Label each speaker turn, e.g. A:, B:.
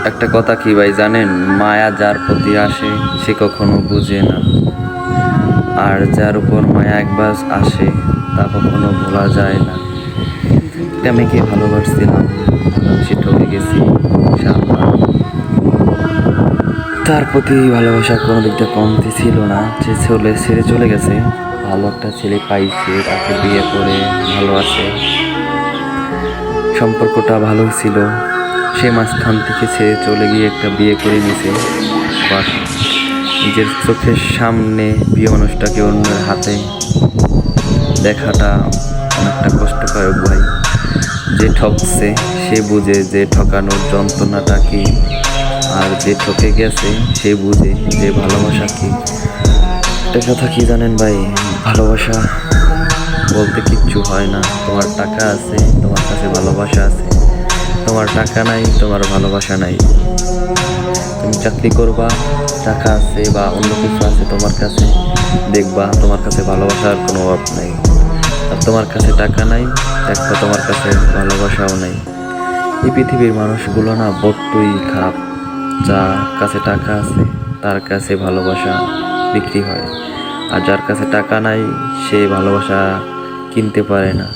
A: একটা কথা কি ভাই জানেন, মায়া যার প্রতি আসে সে কখনো বুঝে না, আর যার উপর মায়া একবার আসে তা কখনো ভোলা যায় না। একটা মেয়েকে ভালোবাসছিলাম, ভালোবেসে ঠকে গেছি। ইনশাআল্লাহ তার প্রতি ভালোবাসা কোনো দিকটা কমতি ছিল না। সে ছেড়ে চলে গেছে, ভালো একটা ছেলে পাইছে, তাকে বিয়ে করে ভালো আছে, সম্পর্কটা ভালোই ছিল। সে মাঝখান থেকে ছেড়ে চলে গিয়ে একটা বিয়ে করে নিছে, বাট নিজের চোখের সামনে প্রিয় মানুষটাকে অন্যের হাতে দেখাটা অনেকটা কষ্টকারক ভাই। যে ঠকছে সে বুঝে যে ঠকানোর যন্ত্রণাটা কি, আর যে ঠকে গেছে সে বুঝে যে ভালোবাসা কি। একটা কথা কি জানেন ভাই, ভালোবাসা বলতে কিচ্ছু হয় না। তোমার টাকা আছে, তোমার কাছে ভালোবাসা আছে, তোমার টাকা নাই, তোমার ভালোবাসা নাই। তুমি চাকরি করবা, টাকা আছে বা অন্য কিছু আছে তোমার কাছে, দেখবা তোমার কাছে ভালোবাসার কোনো অভাব নাই। আর তোমার কাছে টাকা নাই, একটা তোমার কাছে ভালোবাসাও নাই। এই পৃথিবীর মানুষগুলো না বড্ডই খারাপ। যার কাছে টাকা আছে তার কাছে ভালোবাসা বিক্রি হয়, আর যার কাছে টাকা নাই সে ভালোবাসা কিনতে পারে না।